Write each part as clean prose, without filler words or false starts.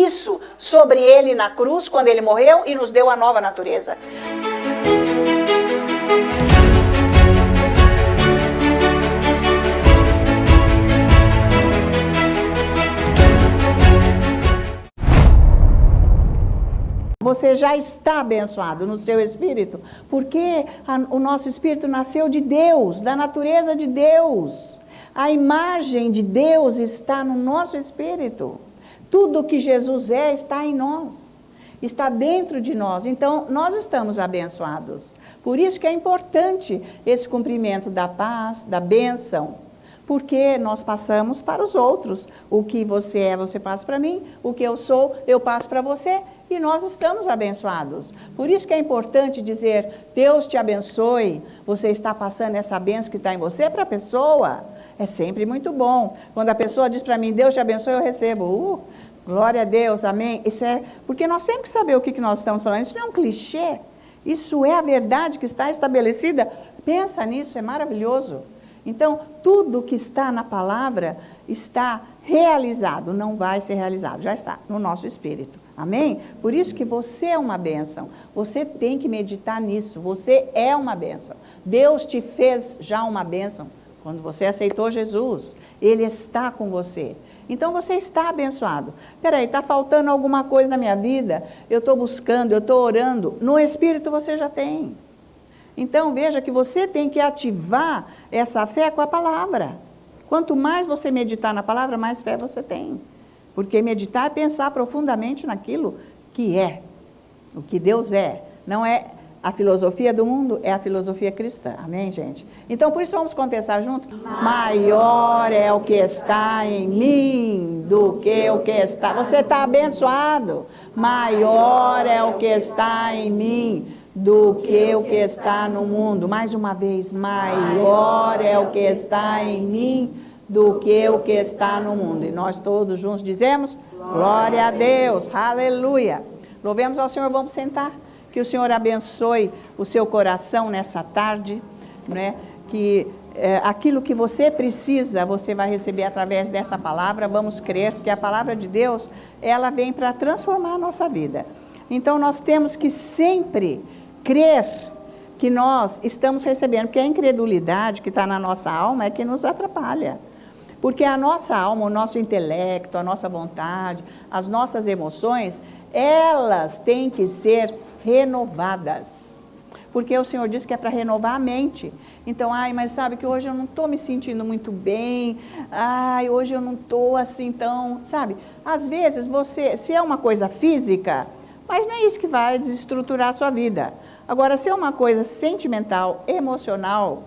isso sobre ele na cruz, quando ele morreu e nos deu a nova natureza. Você já está abençoado no seu espírito, porque o nosso espírito nasceu de Deus, da natureza de Deus. A imagem de Deus está no nosso espírito. Tudo que Jesus é está em nós, está dentro de nós. Então, nós estamos abençoados. Por isso que é importante esse cumprimento da paz, da bênção. Porque nós passamos para os outros. O que você é, você passa para mim. O que eu sou, eu passo para você. E nós estamos abençoados. Por isso que é importante dizer, Deus te abençoe. Você está passando essa bênção que está em você para a pessoa. É sempre muito bom. Quando a pessoa diz para mim, Deus te abençoe, eu recebo. Glória a Deus, amém. Isso é, porque nós temos que saber o que nós estamos falando. Isso não é um clichê. Isso é a verdade que está estabelecida. Pensa nisso, é maravilhoso. Então, tudo que está na palavra está realizado, não vai ser realizado, já está no nosso espírito. Amém? Por isso que você é uma bênção. Você tem que meditar nisso. Você é uma bênção. Deus te fez já uma bênção. Quando você aceitou Jesus, Ele está com você. Então, você está abençoado. Peraí, está faltando alguma coisa na minha vida? Eu estou buscando, eu estou orando. No Espírito você já tem. Então, veja que você tem que ativar essa fé com a palavra. Quanto mais você meditar na palavra, mais fé você tem. Porque meditar é pensar profundamente naquilo que é, o que Deus é. Não é a filosofia do mundo, é a filosofia cristã. Amém, gente? Então, por isso vamos confessar juntos. Maior é o que está em mim do que o que está. Você está abençoado. Maior é o que está em mim do que o que está no mundo. Mais uma vez, maior é o que está em mim do que o que está no mundo. E nós todos juntos dizemos, glória a Deus, aleluia. Louvemos ao Senhor, vamos sentar. Que o Senhor abençoe o seu coração nessa tarde, né? Que aquilo que você precisa, você vai receber através dessa palavra. Vamos crer, porque a palavra de Deus, ela vem para transformar a nossa vida. Então, nós temos que sempre crer que nós estamos recebendo, porque a incredulidade que está na nossa alma é que nos atrapalha. Porque a nossa alma, o nosso intelecto, a nossa vontade, as nossas emoções, elas têm que ser renovadas. Porque o Senhor disse que é para renovar a mente. Então, mas sabe que hoje eu não estou me sentindo muito bem, hoje eu não estou assim tão, sabe? Às vezes se é uma coisa física, mas não é isso que vai desestruturar a sua vida. Agora, se é uma coisa sentimental, emocional,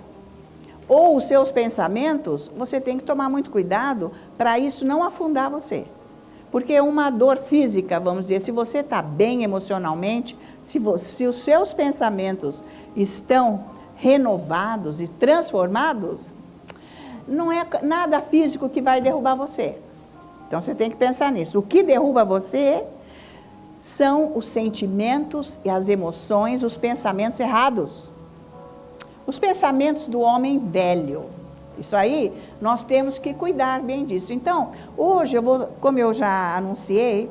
ou os seus pensamentos, você tem que tomar muito cuidado para isso não afundar você. Porque uma dor física, vamos dizer, se você está bem emocionalmente, se os seus pensamentos estão renovados e transformados, não é nada físico que vai derrubar você. Então, você tem que pensar nisso. O que derruba você são os sentimentos e as emoções, os pensamentos errados. Os pensamentos do homem velho. Isso aí, nós temos que cuidar bem disso. Então, hoje como eu já anunciei,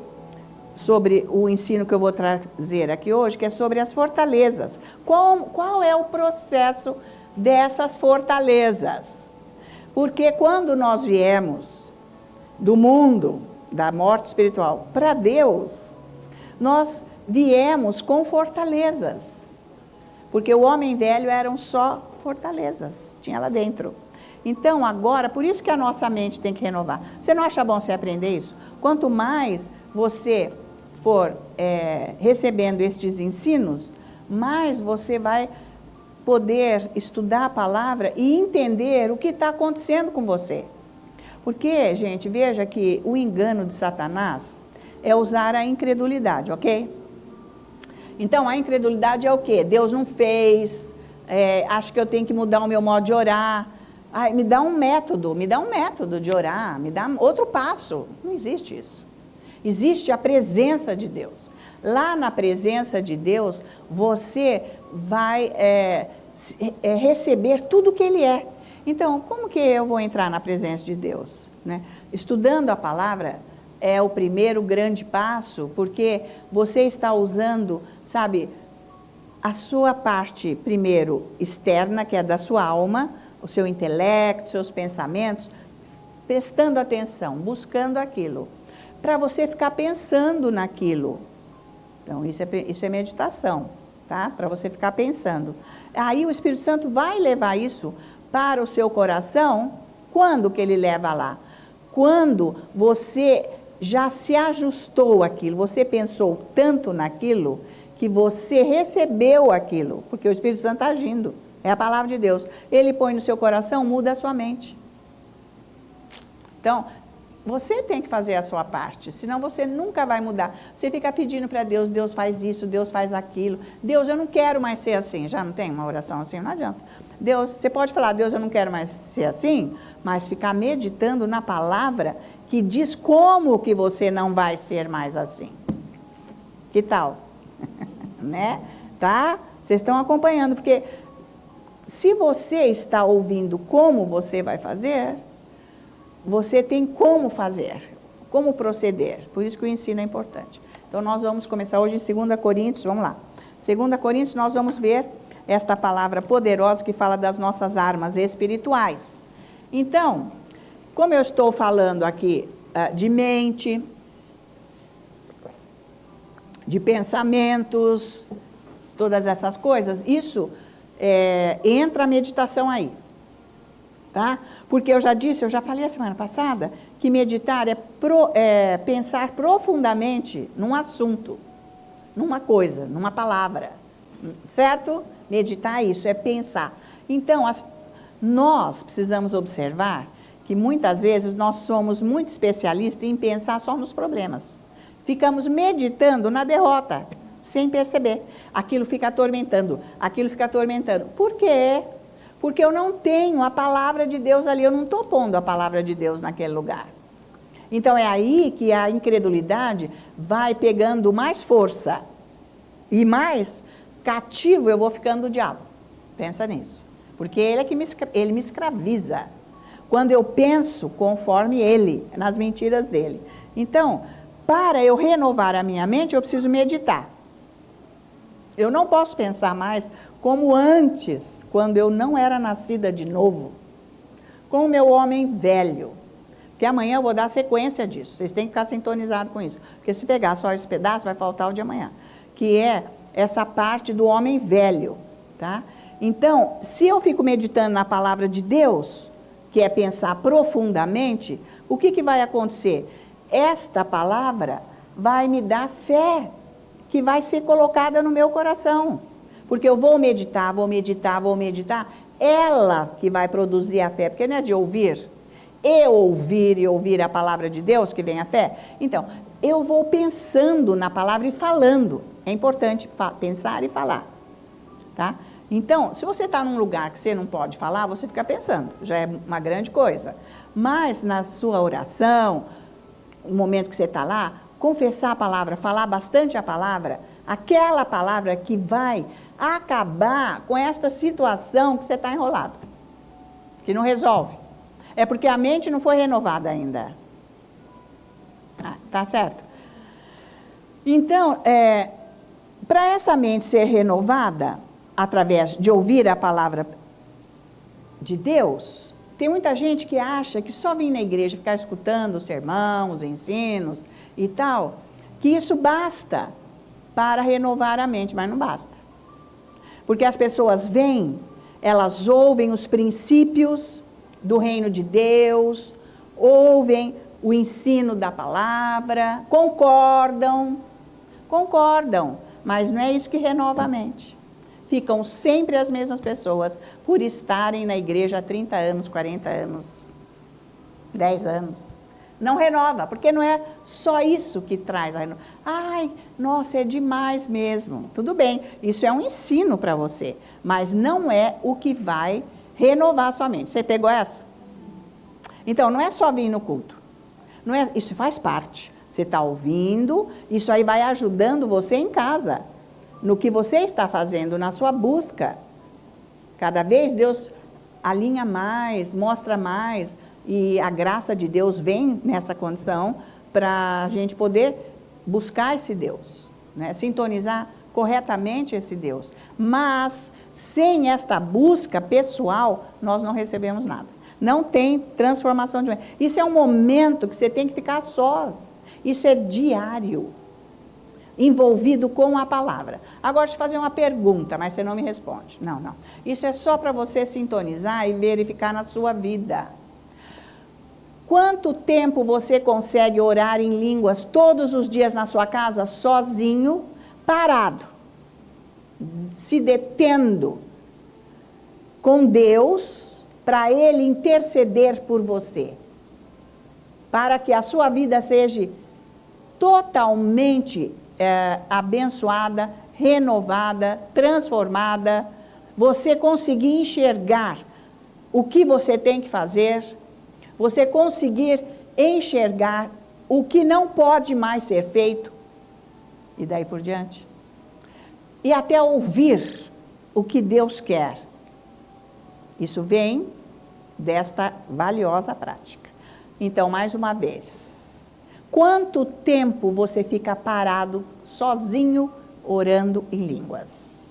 sobre o ensino que eu vou trazer aqui hoje, que é sobre as fortalezas. Qual é o processo dessas fortalezas? Porque quando nós viemos do mundo, da morte espiritual, para Deus, nós viemos com fortalezas. Porque o homem velho eram só fortalezas, tinha lá dentro. Então, agora, por isso que a nossa mente tem que renovar. Você não acha bom você aprender isso? Quanto mais você for recebendo estes ensinos, mais você vai poder estudar a palavra e entender o que está acontecendo com você. Porque, gente, veja que o engano de Satanás é usar a incredulidade, ok? Então, a incredulidade é o quê? Deus não fez, acho que eu tenho que mudar o meu modo de orar. Me dá um método de orar, me dá outro passo. Não existe isso. Existe a presença de Deus. Lá na presença de Deus, você vai receber tudo o que Ele é. Então, como que eu vou entrar na presença de Deus? Né? Estudando a palavra, é o primeiro grande passo, porque você está usando, sabe, a sua parte, primeiro, externa, que é da sua alma, o seu intelecto, seus pensamentos, prestando atenção, buscando aquilo, para você ficar pensando naquilo. Então, isso é meditação, tá? Para você ficar pensando. Aí o Espírito Santo vai levar isso para o seu coração. Quando que ele leva lá? Quando você já se ajustou àquilo, você pensou tanto naquilo, que você recebeu aquilo, porque o Espírito Santo está agindo, é a palavra de Deus. Ele põe no seu coração, muda a sua mente. Então, você tem que fazer a sua parte, senão você nunca vai mudar. Você fica pedindo para Deus, Deus faz isso, Deus faz aquilo. Deus, eu não quero mais ser assim. Já não tem uma oração assim? Não adianta. Deus, você pode falar, Deus, eu não quero mais ser assim, mas ficar meditando na palavra que diz como que você não vai ser mais assim. Que tal? Né? Tá? Vocês estão acompanhando, porque se você está ouvindo como você vai fazer, você tem como fazer, como proceder. Por isso que o ensino é importante. Então, nós vamos começar hoje em 2 Coríntios, vamos lá. 2 Coríntios, nós vamos ver esta palavra poderosa que fala das nossas armas espirituais. Então, como eu estou falando aqui de mente, de pensamentos, todas essas coisas, isso entra a meditação aí. Tá? Porque eu já falei a semana passada, que meditar é pensar profundamente num assunto, numa coisa, numa palavra, certo? Meditar isso, é pensar. Então, nós precisamos observar que muitas vezes nós somos muito especialistas em pensar só nos problemas. Ficamos meditando na derrota, sem perceber. Aquilo fica atormentando, Por quê? Porque eu não tenho a palavra de Deus ali, eu não estou pondo a palavra de Deus naquele lugar. Então é aí que a incredulidade vai pegando mais força e mais cativo eu vou ficando do diabo. Pensa nisso. Porque ele é que ele me escraviza. Quando eu penso conforme ele, nas mentiras dele. Então, para eu renovar a minha mente, eu preciso meditar. Eu não posso pensar mais como antes, quando eu não era nascida de novo, com o meu homem velho. Porque amanhã eu vou dar sequência disso. Vocês têm que ficar sintonizados com isso. Porque se pegar só esse pedaço, vai faltar o de amanhã. Que é essa parte do homem velho. Tá? Então, se eu fico meditando na palavra de Deus, que é pensar profundamente, o que vai acontecer? Esta palavra vai me dar fé, que vai ser colocada no meu coração. Porque eu vou meditar, ela que vai produzir a fé, porque não é de ouvir. Eu ouvir e ouvir a palavra de Deus que vem a fé. Então, eu vou pensando na palavra e falando. É importante pensar e falar. Tá? Então, se você está num lugar que você não pode falar, você fica pensando, já é uma grande coisa. Mas na sua oração, no momento que você está lá, confessar a palavra, falar bastante a palavra, aquela palavra que vai acabar com esta situação que você está enrolado, que não resolve. É porque a mente não foi renovada ainda. Tá certo? Então, para essa mente ser renovada, através de ouvir a palavra de Deus, tem muita gente que acha que só vir na igreja, ficar escutando o sermão, os ensinos e tal, que isso basta para renovar a mente, mas não basta. Porque as pessoas vêm, elas ouvem os princípios do reino de Deus, ouvem o ensino da palavra, concordam, mas não é isso que renova a mente. Ficam sempre as mesmas pessoas por estarem na igreja há 30 anos, 40 anos, 10 anos. Não renova, porque não é só isso que traz a renovação. Ai, nossa, é demais mesmo. Tudo bem, isso é um ensino para você, mas não é o que vai renovar a sua mente. Você pegou essa? Então, não é só vir no culto. Não é, isso faz parte. Você está ouvindo, isso aí vai ajudando você em casa, no que você está fazendo, na sua busca. Cada vez Deus alinha mais, mostra mais, e a graça de Deus vem nessa condição para a gente poder buscar esse Deus, né? Sintonizar corretamente esse Deus. Mas, sem esta busca pessoal, nós não recebemos nada. Não tem transformação de mente. Isso é um momento que você tem que ficar sós. Isso é diário, envolvido com a palavra. Agora, deixa eu fazer uma pergunta, mas você não me responde. Não. Isso é só para você sintonizar e verificar na sua vida. Quanto tempo você consegue orar em línguas todos os dias na sua casa, sozinho, parado, se detendo com Deus, para Ele interceder por você, para que a sua vida seja totalmente abençoada, renovada, transformada, você conseguir enxergar o que você tem que fazer, você conseguir enxergar o que não pode mais ser feito, e daí por diante. E até ouvir o que Deus quer. Isso vem desta valiosa prática. Então, mais uma vez, quanto tempo você fica parado, sozinho, orando em línguas?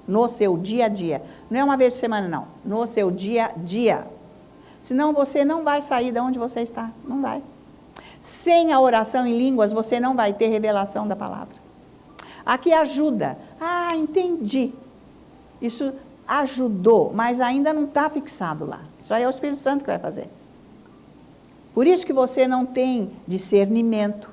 No seu dia a dia. Não é uma vez por semana, não. No seu dia a dia. Senão você não vai sair de onde você está. Não vai. Sem a oração em línguas, você não vai ter revelação da palavra. Aqui ajuda. Ah, entendi. Isso ajudou, mas ainda não está fixado lá. Isso aí é o Espírito Santo que vai fazer. Por isso que você não tem discernimento.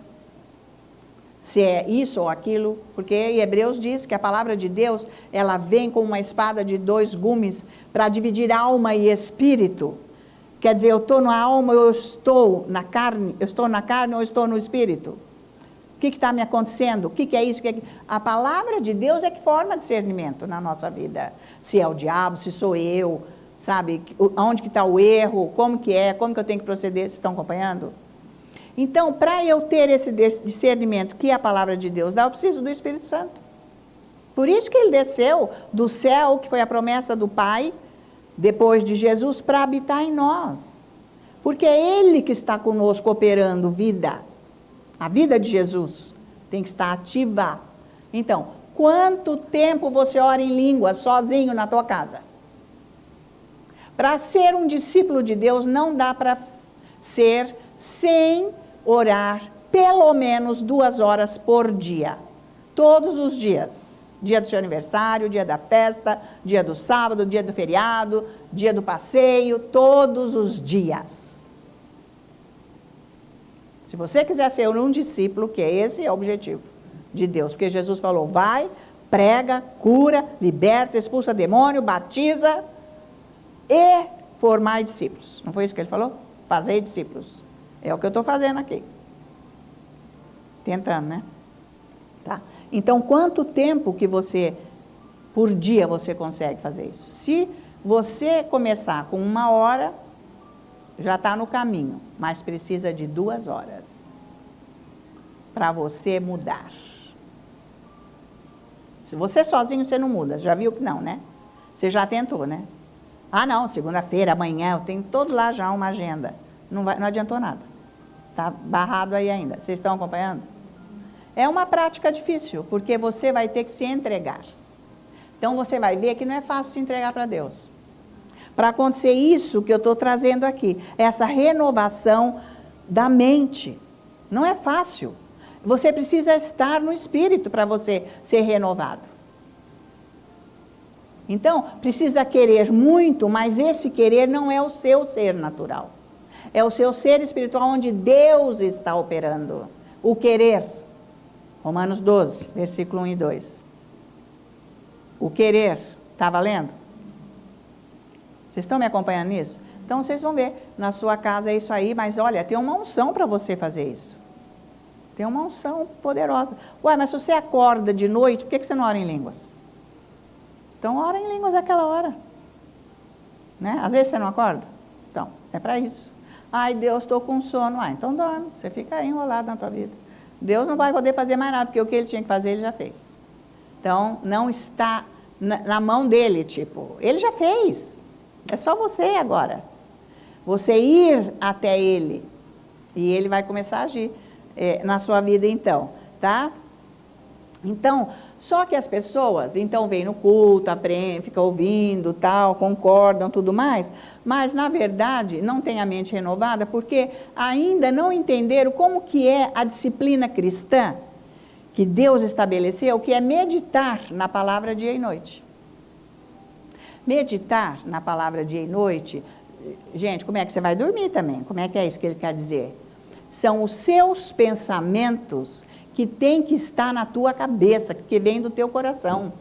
Se é isso ou aquilo, porque Hebreus diz que a palavra de Deus, ela vem como uma espada de 2 gumes para dividir alma e espírito. Quer dizer, eu estou na alma, eu estou na carne, ou eu estou no espírito? O que está me acontecendo? O que é isso? A palavra de Deus é que forma discernimento na nossa vida. Se é o diabo, se sou eu, sabe? Onde que está o erro, como que eu tenho que proceder, vocês estão acompanhando? Então, para eu ter esse discernimento que a palavra de Deus dá, eu preciso do Espírito Santo. Por isso que ele desceu do céu, que foi a promessa do Pai, depois de Jesus, para habitar em nós. Porque é Ele que está conosco operando vida. A vida de Jesus tem que estar ativa. Então, quanto tempo você ora em língua sozinho na tua casa? Para ser um discípulo de Deus, não dá para ser sem orar pelo menos 2 horas por dia. Todos os dias. Dia do seu aniversário, dia da festa, dia do sábado, dia do feriado, dia do passeio, todos os dias. Se você quiser ser um discípulo, que esse é o objetivo de Deus, porque Jesus falou, vai, prega, cura, liberta, expulsa demônio, batiza e formai discípulos. Não foi isso que ele falou? Fazei discípulos. É o que eu estou fazendo aqui. Tentando, né? Tá? Então, quanto tempo que por dia você consegue fazer isso? Se você começar com 1 hora, já está no caminho, mas precisa de 2 horas para você mudar. Se você sozinho, você não muda, já viu que não, né? Você já tentou, né? Ah, não, segunda-feira, amanhã, eu tenho todo lá já uma agenda. Não adiantou nada. Está barrado aí ainda. Vocês estão acompanhando? É uma prática difícil, porque você vai ter que se entregar. Então, você vai ver que não é fácil se entregar para Deus. Para acontecer isso que eu estou trazendo aqui, essa renovação da mente, não é fácil. Você precisa estar no Espírito para você ser renovado. Então, precisa querer muito, mas esse querer não é o seu ser natural. É o seu ser espiritual onde Deus está operando. O querer. Romanos 12, versículo 1 e 2. O querer, está valendo? Vocês estão me acompanhando nisso? Então vocês vão ver, na sua casa é isso aí, mas olha, tem uma unção para você fazer isso. Tem uma unção poderosa. Ué, mas se você acorda de noite, por que você não ora em línguas? Então ora em línguas naquela hora. Né? Às vezes você não acorda? Então, é para isso. Ai, Deus, estou com sono. Ah, então dorme, você fica aí enrolado na tua vida. Deus não vai poder fazer mais nada, porque o que ele tinha que fazer, ele já fez. Então, não está na mão dele, tipo, ele já fez. É só você agora. Você ir até ele E ele vai começar a agir na sua vida então, tá? Então, só que as pessoas, então, vêm no culto, aprendem, ficam ouvindo, tal, concordam, tudo mais, mas, na verdade, não têm a mente renovada porque ainda não entenderam como que é a disciplina cristã que Deus estabeleceu, que é meditar na palavra dia e noite. Meditar na palavra dia e noite, gente, como é que você vai dormir também? Como é que é isso que ele quer dizer? São os seus pensamentos que tem que estar na tua cabeça, que vem do teu coração.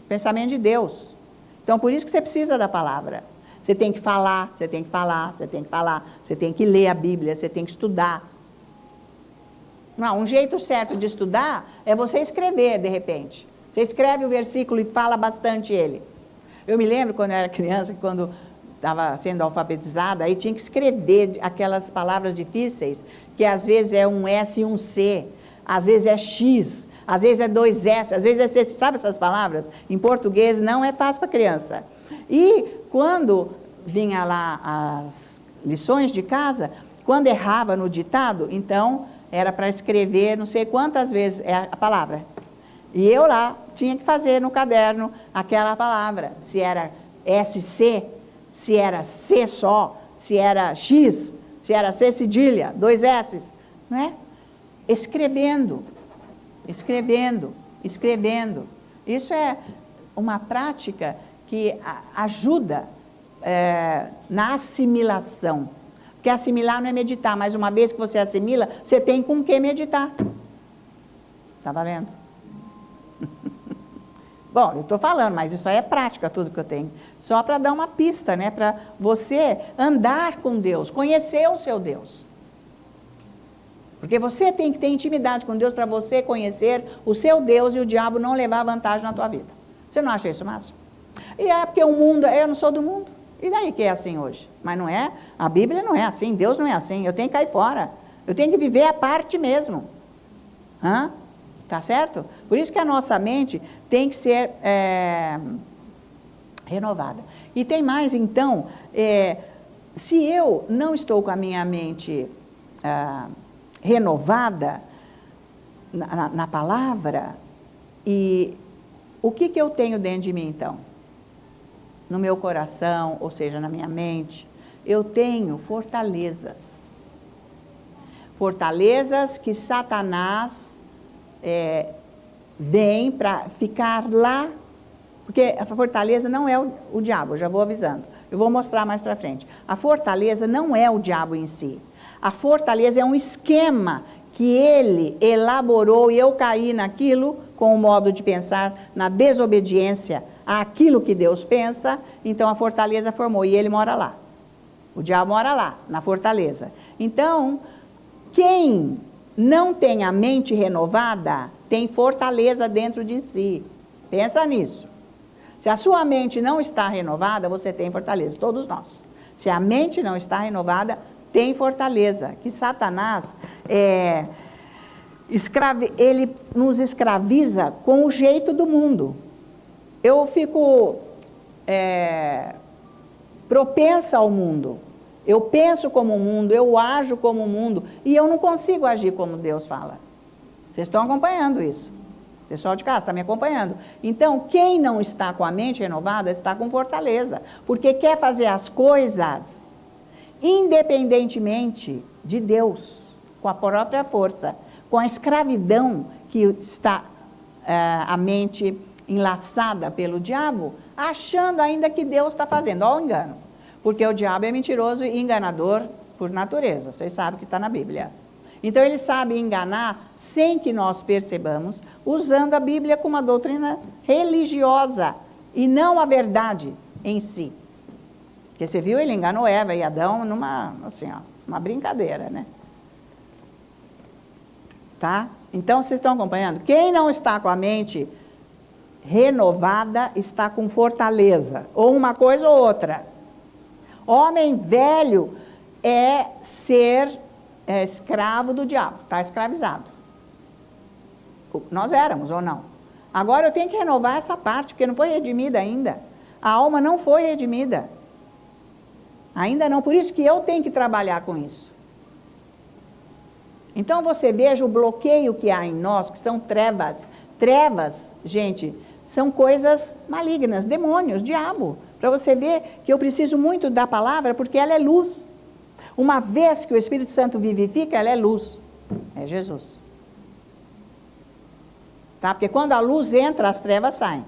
Pensamento de Deus. Então, por isso que você precisa da palavra. Você tem que falar, você tem que falar, você tem que falar, você tem que ler a Bíblia, você tem que estudar. Não, um jeito certo de estudar é você escrever, de repente. Você escreve o versículo e fala bastante ele. Eu me lembro quando eu era criança, quando estava sendo alfabetizada, aí tinha que escrever aquelas palavras difíceis, que às vezes é um S e um C, às vezes é X, às vezes é 2S, às vezes é C. Sabe essas palavras? Em português não é fácil para criança. E quando vinha lá as lições de casa, quando errava no ditado, então era para escrever não sei quantas vezes a palavra. E eu lá tinha que fazer no caderno aquela palavra, se era SC, se era C só, se era X, se era C cedilha, 2 S's, não é? Escrevendo, escrevendo, escrevendo. Isso é uma prática que ajuda na assimilação. Porque assimilar não é meditar, mas uma vez que você assimila, você tem com o que meditar. Está valendo? Bom, eu estou falando, mas isso aí é prática, tudo que eu tenho. Só para dar uma pista, né? Para você andar com Deus, conhecer o seu Deus. Porque você tem que ter intimidade com Deus para você conhecer o seu Deus e o diabo não levar vantagem na tua vida. Você não acha isso, Márcio? E é porque o mundo, eu não sou do mundo. E daí que é assim hoje? Mas não é, a Bíblia não é assim, Deus não é assim, eu tenho que cair fora. Eu tenho que viver a parte mesmo. Tá certo? Por isso que a nossa mente tem que ser renovada. E tem mais, então, se eu não estou com a minha mente renovada na palavra, e o que eu tenho dentro de mim, então? No meu coração, ou seja, na minha mente, eu tenho fortalezas. Fortalezas que Satanás vem para ficar lá, porque a fortaleza não é o diabo, eu já vou avisando. Eu vou mostrar mais para frente. A fortaleza não é o diabo em si. A fortaleza é um esquema que ele elaborou e eu caí naquilo com o modo de pensar, na desobediência àquilo que Deus pensa, então a fortaleza formou e ele mora lá. O diabo mora lá, na fortaleza. Então, quem não tem a mente renovada, tem fortaleza dentro de si. Pensa nisso. Se a sua mente não está renovada, você tem fortaleza, todos nós. Se a mente não está renovada, tem fortaleza. Que Satanás, ele nos escraviza com o jeito do mundo. Eu fico propensa ao mundo. Eu penso como o mundo, eu ajo como o mundo, e eu não consigo agir como Deus fala. Vocês estão acompanhando isso? O pessoal de casa está me acompanhando. Então, quem não está com a mente renovada, está com fortaleza, porque quer fazer as coisas independentemente de Deus, com a própria força, com a escravidão que está a mente enlaçada pelo diabo, achando ainda que Deus está fazendo. Olha o engano. Porque o diabo é mentiroso e enganador por natureza. Vocês sabem que está na Bíblia. Então, ele sabe enganar sem que nós percebamos, usando a Bíblia como uma doutrina religiosa e não a verdade em si. Porque você viu, ele enganou Eva e Adão numa, assim, uma brincadeira, né? Tá? Então, vocês estão acompanhando? Quem não está com a mente renovada está com fortaleza, ou uma coisa ou outra. Homem velho é ser escravo do diabo, está escravizado. Nós éramos ou não? Agora eu tenho que renovar essa parte, porque não foi redimida ainda. A alma não foi redimida. Ainda não, por isso que eu tenho que trabalhar com isso. Então você veja o bloqueio que há em nós, que são trevas. Trevas, gente, são coisas malignas, demônios, diabo. Para você ver que eu preciso muito da palavra, porque ela é luz. Uma vez que o Espírito Santo vivifica, ela é luz. É Jesus. Tá? Porque quando a luz entra, as trevas saem.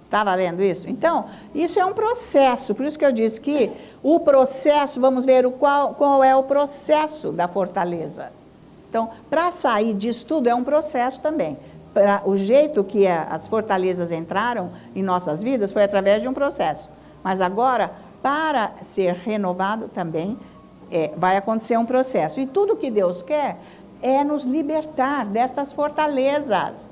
Está valendo isso? Então, isso é um processo. Por isso que eu disse que o processo, vamos ver qual é o processo da fortaleza. Então, para sair disso tudo é um processo também. O jeito que as fortalezas entraram em nossas vidas foi através de um processo. Mas agora, para ser renovado também, vai acontecer um processo. E tudo que Deus quer é nos libertar destas fortalezas.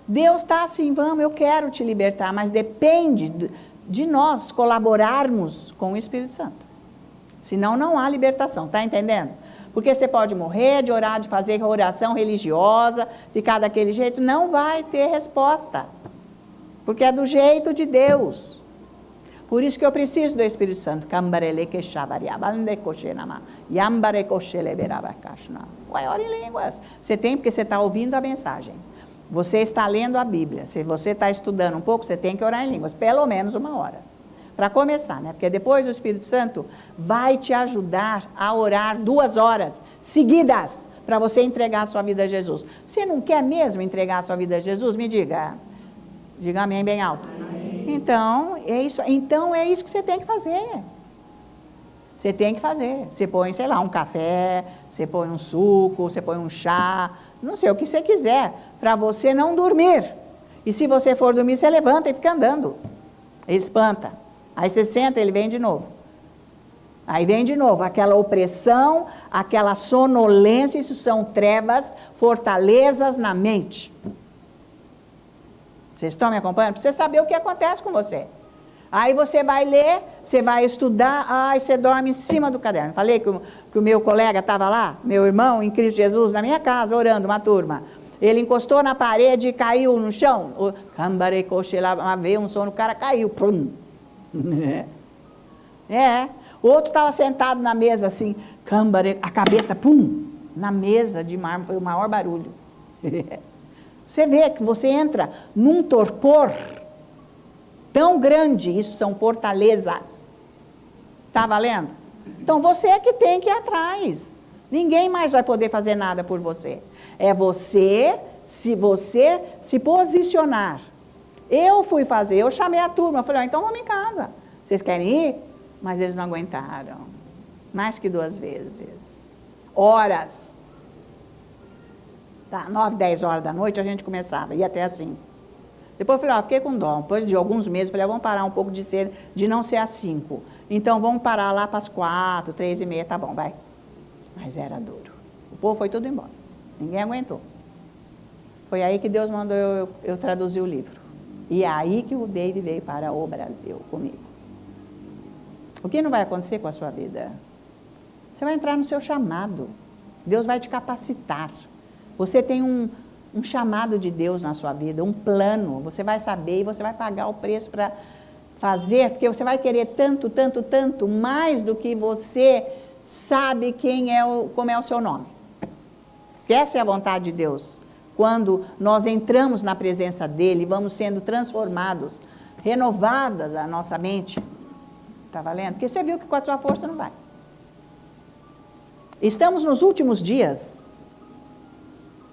Deus está assim, vamos, eu quero te libertar, mas depende de nós colaborarmos com o Espírito Santo. Senão não há libertação, está entendendo? Porque você pode morrer de orar, de fazer oração religiosa, ficar daquele jeito, não vai ter resposta. Porque é do jeito de Deus. Por isso que eu preciso do Espírito Santo. Ué, ora em línguas. Você tem porque você está ouvindo a mensagem. Você está lendo a Bíblia. Se você está estudando um pouco, você tem que orar em línguas. Pelo menos 1 hora. Para começar, né? Porque depois o Espírito Santo vai te ajudar a orar 2 horas seguidas para você entregar a sua vida a Jesus. Você não quer mesmo entregar a sua vida a Jesus? Me diga. Diga amém bem alto. Amém. Então é isso que você tem que fazer. Você tem que fazer. Você põe, sei lá, um café, você põe um suco, você põe um chá, não sei, o que você quiser, para você não dormir. E se você for dormir, você levanta e fica andando. Ele espanta. Aí você senta, ele vem de novo. Aí vem de novo, aquela opressão, aquela sonolência, isso são trevas, fortalezas na mente. Vocês estão me acompanhando? Para você saber o que acontece com você. Aí você vai ler, você vai estudar, aí você dorme em cima do caderno. Falei que o meu colega estava lá, meu irmão em Cristo Jesus, na minha casa, orando, uma turma. Ele encostou na parede e caiu no chão. Veio um sono, o cara caiu. Pum. O outro estava sentado na mesa assim, a cabeça, pum, na mesa de mármore, foi o maior barulho. Você vê que você entra num torpor tão grande, isso são fortalezas. Está valendo? Então você é que tem que ir atrás. Ninguém mais vai poder fazer nada por você. É você se posicionar. Eu fui fazer, eu chamei a turma, eu falei, então vamos em casa. Vocês querem ir? Mas eles não aguentaram. Mais que 2 vezes. Horas. Tá, 9, 10 horas da noite a gente começava, ia até às 5. Depois eu falei, fiquei com dó. Depois de alguns meses, falei, vamos parar um pouco de não ser às 5. Então vamos parar lá para as 4, 3 e meia, tá bom, vai. Mas era duro. O povo foi tudo embora. Ninguém aguentou. Foi aí que Deus mandou eu traduzir o livro. E é aí que o Dave veio para o Brasil comigo. O que não vai acontecer com a sua vida? Você vai entrar no seu chamado. Deus vai te capacitar. Você tem um chamado de Deus na sua vida, um plano. Você vai saber e você vai pagar o preço para fazer, porque você vai querer tanto, tanto, tanto, mais do que você sabe como é o seu nome. Porque essa é a vontade de Deus. Quando nós entramos na presença dEle, vamos sendo transformados, renovadas a nossa mente. Está valendo? Porque você viu que com a sua força não vai. Estamos nos últimos dias.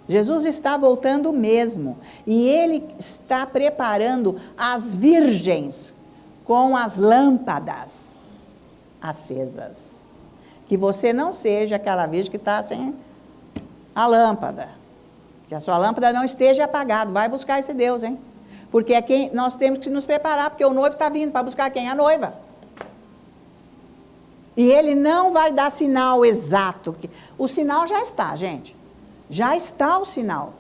Jesus está voltando mesmo. E Ele está preparando as virgens com as lâmpadas acesas. Que você não seja aquela virgem que está sem a lâmpada. Que a sua lâmpada não esteja apagada. Vai buscar esse Deus, hein? Porque nós temos que nos preparar, porque o noivo está vindo para buscar quem? A noiva. E ele não vai dar sinal exato. O sinal já está, gente. Já está o sinal.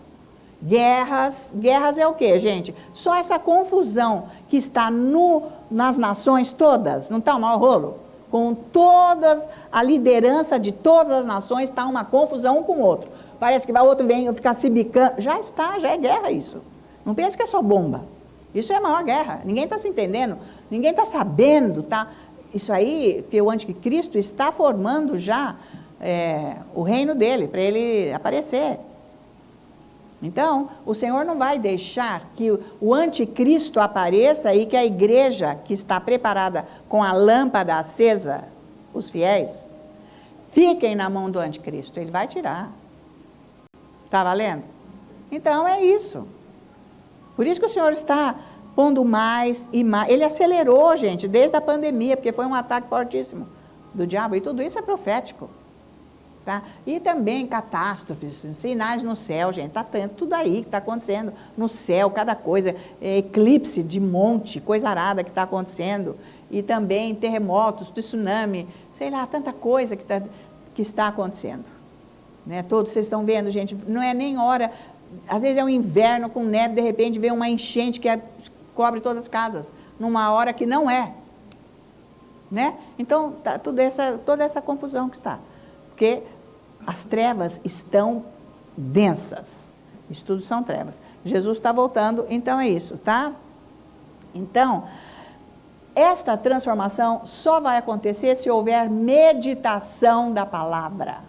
Guerras é o quê, gente? Só essa confusão que está nas nações todas, não está o maior rolo? Com todas, a liderança de todas as nações, está uma confusão um com o outro. Parece que vai outro vem ficar se bicando. Já é guerra isso. Não pense que é só bomba. Isso é a maior guerra. Ninguém está se entendendo, ninguém está sabendo, tá? Isso aí, que o anticristo está formando já o reino dele, para ele aparecer. Então, o Senhor não vai deixar que o anticristo apareça e que a igreja que está preparada com a lâmpada acesa, os fiéis, fiquem na mão do anticristo. Ele vai tirar. Está valendo? Então, é isso. Por isso que o Senhor está pondo mais e mais. Ele acelerou, gente, desde a pandemia, porque foi um ataque fortíssimo do diabo. E tudo isso é profético. Tá? E também catástrofes, sinais no céu, gente, está tudo aí que está acontecendo no céu, cada coisa, eclipse de monte, coisa arada que está acontecendo, e também terremotos, tsunami, sei lá, tanta coisa que está acontecendo. Né? Todos vocês estão vendo, gente, não é nem hora, às vezes é um inverno com neve, de repente vem uma enchente que cobre todas as casas, numa hora que não é. Né? Então, tá toda essa confusão que está. Porque as trevas estão densas. Isso tudo são trevas. Jesus está voltando, então é isso, tá? Então, esta transformação só vai acontecer se houver meditação da palavra.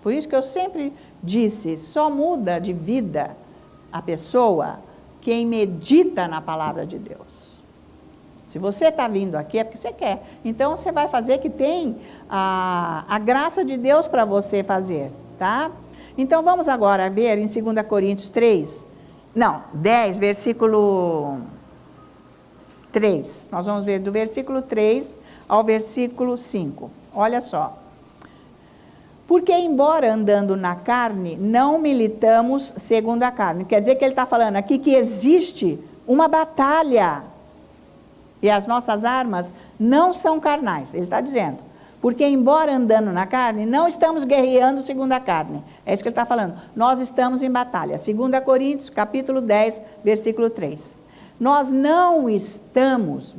Por isso que eu sempre disse, só muda de vida a pessoa quem medita na palavra de Deus. Se você está vindo aqui é porque você quer. Então, você vai fazer que tem a graça de Deus para você fazer, tá? Então, vamos agora ver em 2 Coríntios 10, versículo 3. Nós vamos ver do versículo 3 ao versículo 5. Olha só. Porque, embora andando na carne, não militamos segundo a carne. Quer dizer que ele está falando aqui que existe uma batalha. E as nossas armas não são carnais, ele está dizendo. Porque, embora andando na carne, não estamos guerreando segundo a carne. É isso que ele está falando. Nós estamos em batalha. 2 Coríntios, capítulo 10, versículo 3. Nós não estamos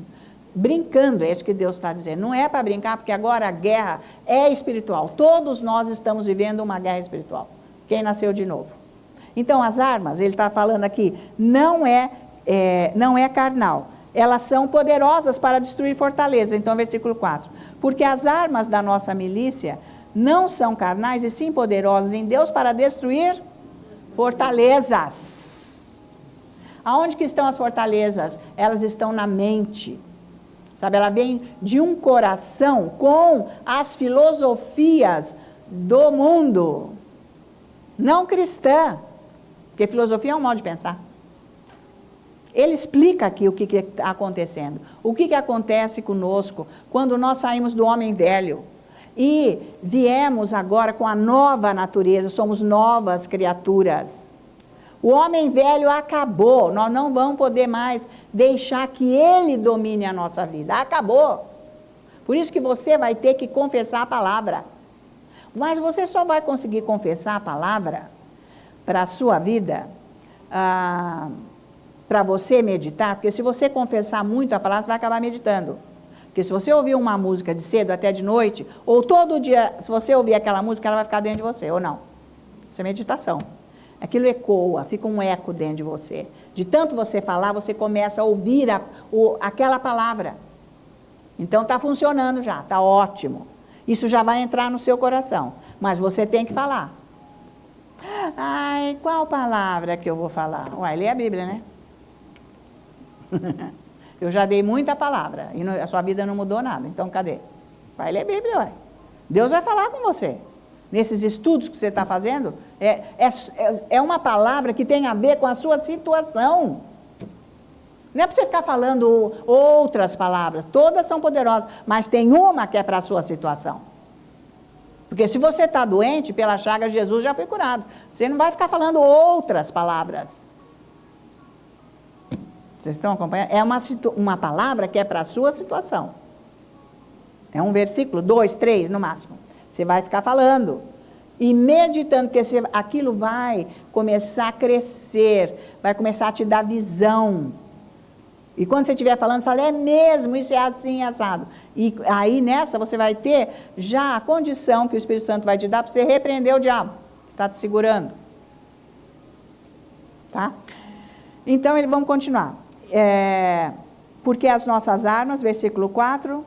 brincando, é isso que Deus está dizendo. Não é para brincar, porque agora a guerra é espiritual. Todos nós estamos vivendo uma guerra espiritual. Quem nasceu de novo. Então, as armas, ele está falando aqui, não é carnal. Elas são poderosas para destruir fortaleza. Então, versículo 4. Porque as armas da nossa milícia não são carnais, e sim poderosas em Deus para destruir fortalezas. Aonde que estão as fortalezas? Elas estão na mente. Sabe, ela vem de um coração com as filosofias do mundo. Não cristã. Porque filosofia é um modo de pensar. Ele explica aqui o que está acontecendo. O que acontece conosco quando nós saímos do homem velho e viemos agora com a nova natureza, somos novas criaturas. O homem velho acabou, nós não vamos poder mais deixar que ele domine a nossa vida. Acabou. Por isso que você vai ter que confessar a palavra. Mas você só vai conseguir confessar a palavra para a sua vida, para você meditar, porque se você confessar muito a palavra, você vai acabar meditando. Porque se você ouvir uma música de cedo até de noite, ou todo dia, se você ouvir aquela música, ela vai ficar dentro de você, ou não. Isso é meditação. Aquilo ecoa, fica um eco dentro de você. De tanto você falar, você começa a ouvir aquela palavra. Então está funcionando já, está ótimo. Isso já vai entrar no seu coração, mas você tem que falar. Ai, qual palavra que eu vou falar? Uai, lê a Bíblia, né? Eu já dei muita palavra e a sua vida não mudou nada, então cadê? Vai ler a Bíblia, ué. Deus vai falar com você. Nesses estudos que você está fazendo, é uma palavra que tem a ver com a sua situação. Não é para você ficar falando outras palavras, todas são poderosas, mas tem uma que é para a sua situação. Porque se você está doente, pela chaga de Jesus já foi curado. Você não vai ficar falando outras palavras. Vocês estão acompanhando? É uma palavra que é para a sua situação. É um versículo, 2, 3 no máximo. Você vai ficar falando e meditando, porque aquilo vai começar a crescer, vai começar a te dar visão. E quando você estiver falando, você fala, é mesmo, isso é assim, assado. E aí nessa você vai ter já a condição que o Espírito Santo vai te dar para você repreender o diabo, que está te segurando. Tá? Então, vamos continuar. Porque as nossas armas, versículo 4,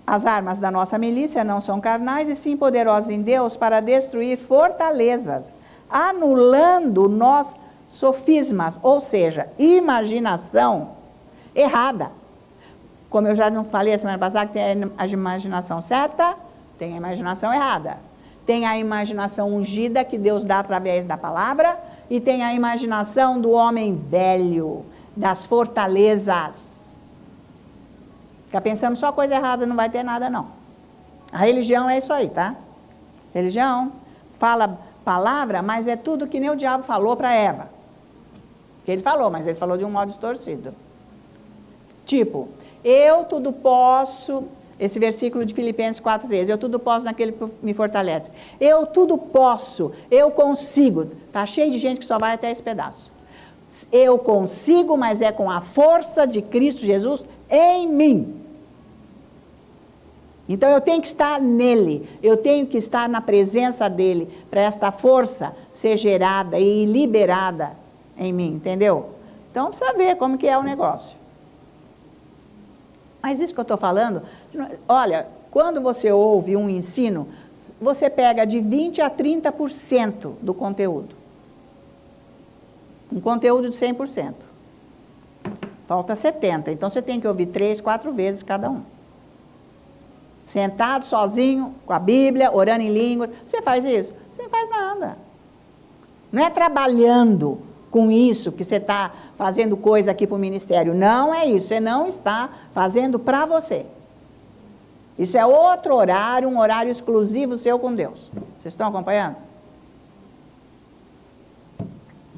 As armas da nossa milícia não são carnais, e sim poderosas em Deus para destruir fortalezas, anulando nós sofismas, ou seja, imaginação errada. Como eu já não falei a semana passada, que tem a imaginação certa, tem a imaginação errada. Tem a imaginação ungida que Deus dá através da palavra, e tem a imaginação do homem velho, das fortalezas. Fica pensando só coisa errada, não vai ter nada não. A religião é isso aí, tá? Religião fala palavra, mas é tudo que nem o diabo falou para Eva. Que ele falou, mas ele falou de um modo distorcido. Tipo, eu tudo posso, esse versículo de Filipenses 4,13, eu tudo posso naquele que me fortalece. Eu tudo posso, eu consigo. Tá cheio de gente que só vai até esse pedaço. Eu consigo, mas é com a força de Cristo Jesus em mim. Então eu tenho que estar nele, eu tenho que estar na presença dele, para esta força ser gerada e liberada em mim, entendeu? Então precisa ver como que é o negócio. Mas isso que eu estou falando, olha, quando você ouve um ensino, você pega de 20% a 30% do conteúdo. Um conteúdo de 100%. Falta 70%. Então você tem que ouvir 3, 4 vezes cada um. Sentado, sozinho, com a Bíblia, orando em língua. Você faz isso? Você não faz nada. Não é trabalhando com isso que você está fazendo coisa aqui para o ministério. Não é isso. Você não está fazendo para você. Isso é outro horário, um horário exclusivo seu com Deus. Vocês estão acompanhando?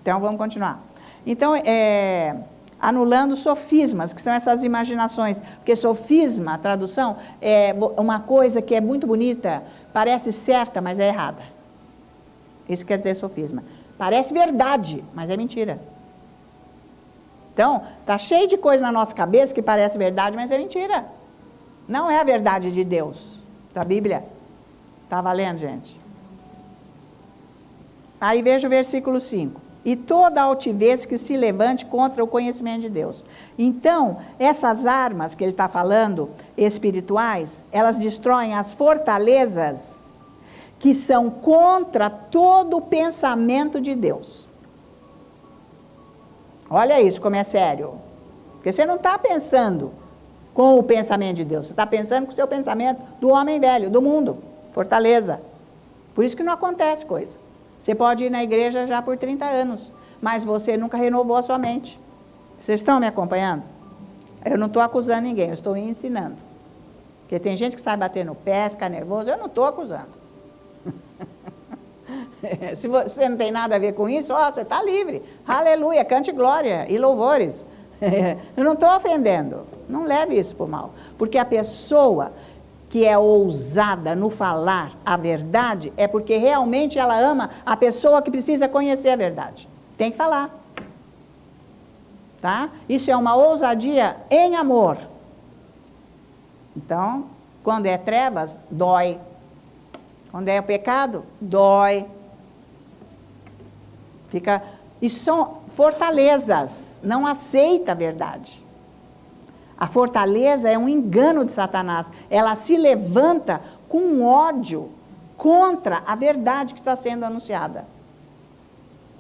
Então, vamos continuar. Então, anulando sofismas, que são essas imaginações. Porque sofisma, a tradução, é uma coisa que é muito bonita, parece certa, mas é errada. Isso quer dizer sofisma. Parece verdade, mas é mentira. Então, está cheio de coisa na nossa cabeça que parece verdade, mas é mentira. Não é a verdade de Deus. Da Bíblia. Está valendo, gente? Aí veja o versículo 5. E toda altivez que se levante contra o conhecimento de Deus. Então, essas armas que ele está falando, espirituais, elas destroem as fortalezas que são contra todo o pensamento de Deus. Olha isso como é sério. Porque você não está pensando com o pensamento de Deus, você está pensando com o seu pensamento do homem velho, do mundo, fortaleza. Por isso que não acontece coisa. Você pode ir na igreja já por 30 anos, mas você nunca renovou a sua mente. Vocês estão me acompanhando? Eu não estou acusando ninguém, eu estou ensinando. Porque tem gente que sai bater no pé, fica nervoso, eu não estou acusando. Se você não tem nada a ver com isso, você está livre. Aleluia, cante glória e louvores. Eu não estou ofendendo, não leve isso por mal. Porque a pessoa que é ousada no falar a verdade, é porque realmente ela ama a pessoa que precisa conhecer a verdade. Tem que falar. Tá? Isso é uma ousadia em amor. Então, quando é trevas, dói. Quando é o pecado, dói. Isso são fortalezas, não aceita a verdade. A fortaleza é um engano de Satanás. Ela se levanta com ódio contra a verdade que está sendo anunciada.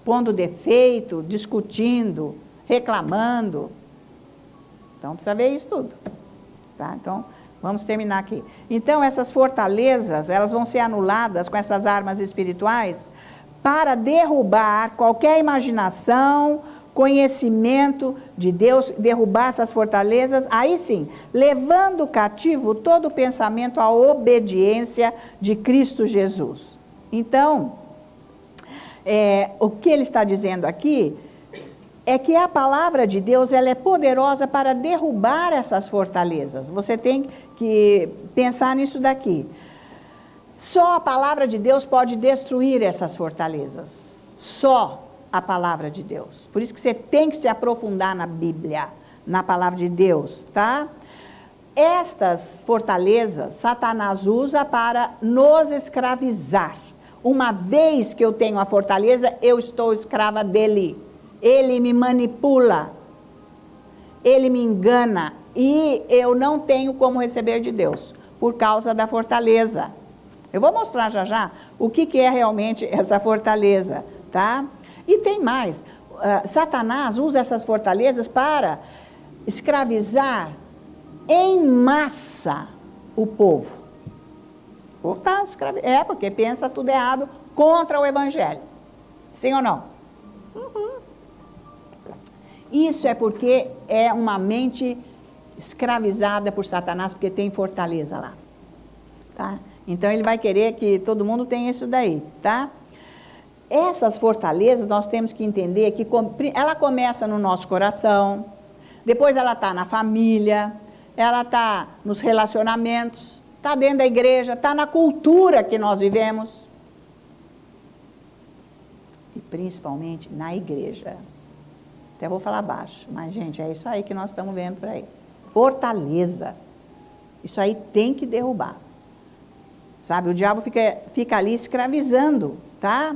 Pondo defeito, discutindo, reclamando. Então, precisa ver isso tudo. Tá? Então, vamos terminar aqui. Então, essas fortalezas, elas vão ser anuladas com essas armas espirituais para derrubar qualquer imaginação, conhecimento de Deus, derrubar essas fortalezas, aí sim, levando cativo todo o pensamento à obediência de Cristo Jesus. Então, o que ele está dizendo aqui é que a palavra de Deus, ela é poderosa para derrubar essas fortalezas. Você tem que pensar nisso daqui. Só a palavra de Deus pode destruir essas fortalezas. Só a palavra de Deus. Por isso que você tem que se aprofundar na Bíblia, na palavra de Deus, tá? Estas fortalezas, Satanás usa para nos escravizar. Uma vez que eu tenho a fortaleza, eu estou escrava dele. Ele me manipula. Ele me engana. E eu não tenho como receber de Deus. por causa da fortaleza. Eu vou mostrar já já o que é realmente essa fortaleza, tá? E tem mais, Satanás usa essas fortalezas para escravizar em massa o povo. Porque pensa tudo errado contra o evangelho. Sim ou não? Isso é porque é uma mente escravizada por Satanás, porque tem fortaleza lá. Tá? Então ele vai querer que todo mundo tenha isso daí, tá? Essas fortalezas nós temos que entender que ela começa no nosso coração, depois ela está na família, ela está nos relacionamentos, está dentro da igreja, está na cultura que nós vivemos. E principalmente na igreja. Até vou falar baixo, mas gente, é isso aí que nós estamos vendo por aí. Fortaleza. Isso aí tem que derrubar. Sabe, o diabo fica ali escravizando, tá?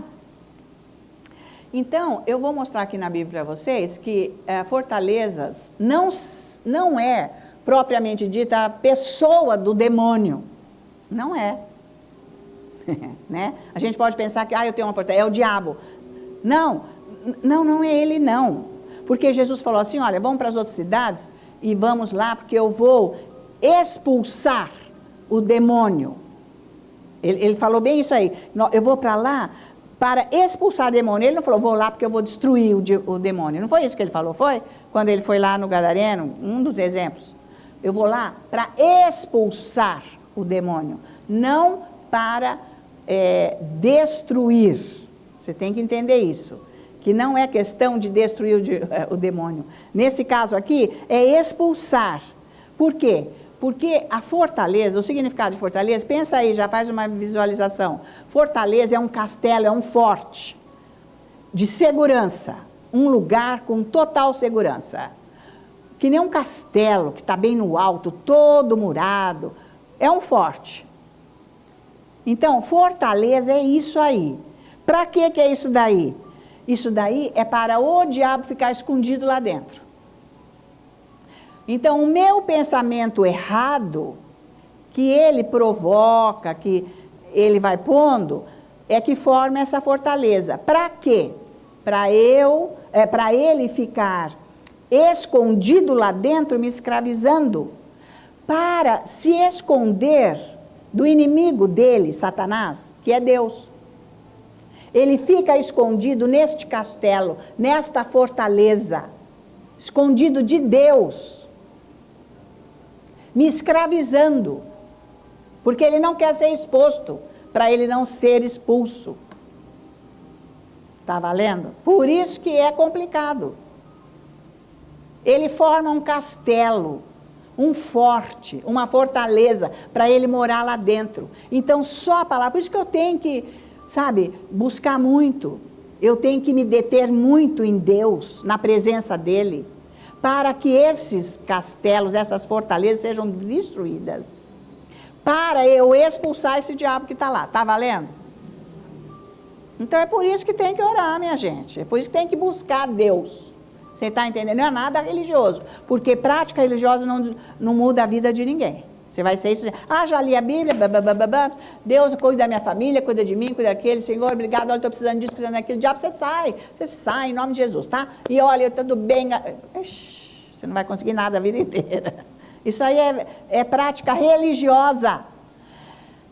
Então, eu vou mostrar aqui na Bíblia para vocês que fortalezas não é propriamente dita a pessoa do demônio. Não é. Né? A gente pode pensar que eu tenho uma fortaleza, é o diabo. Não é ele não. Porque Jesus falou assim, olha, vamos para as outras cidades e vamos lá, porque eu vou expulsar o demônio. Ele falou bem isso aí, eu vou para lá para expulsar o demônio. Ele não falou, vou lá porque eu vou destruir o demônio. Não foi isso que ele falou, foi? Quando ele foi lá no Gadareno, um dos exemplos. Eu vou lá para expulsar o demônio, não para destruir. Você tem que entender isso, que não é questão de destruir o demônio. Nesse caso aqui, é expulsar. Por quê? Porque a fortaleza, o significado de fortaleza, pensa aí, já faz uma visualização. Fortaleza é um castelo, é um forte de segurança, um lugar com total segurança. Que nem um castelo que está bem no alto, todo murado, é um forte. Então, fortaleza é isso aí. Para que é isso daí? Isso daí é para o diabo ficar escondido lá dentro. Então, o meu pensamento errado, que ele provoca, que ele vai pondo, é que forma essa fortaleza. Para quê? Para ele ficar escondido lá dentro, me escravizando, para se esconder do inimigo dele, Satanás, que é Deus. Ele fica escondido neste castelo, nesta fortaleza, escondido de Deus, me escravizando, porque ele não quer ser exposto, para ele não ser expulso. Está valendo? Por isso que é complicado. Ele forma um castelo, um forte, uma fortaleza, para ele morar lá dentro. Então, só a palavra, por isso que eu tenho que, buscar muito. Eu tenho que me deter muito em Deus, na presença dEle, para que esses castelos, essas fortalezas sejam destruídas. Para eu expulsar esse diabo que está lá. Está valendo? Então é por isso que tem que orar, minha gente. É por isso que tem que buscar Deus. Você está entendendo? Não é nada religioso. Porque prática religiosa não muda a vida de ninguém. Você vai ser isso. Já li a Bíblia, Deus cuida da minha família, cuida de mim, cuida daquele. Senhor, obrigado, olha, estou precisando disso, precisando daquilo. Diabo, você sai em nome de Jesus, tá? E olha, tudo bem. Você não vai conseguir nada a vida inteira. Isso aí é prática religiosa.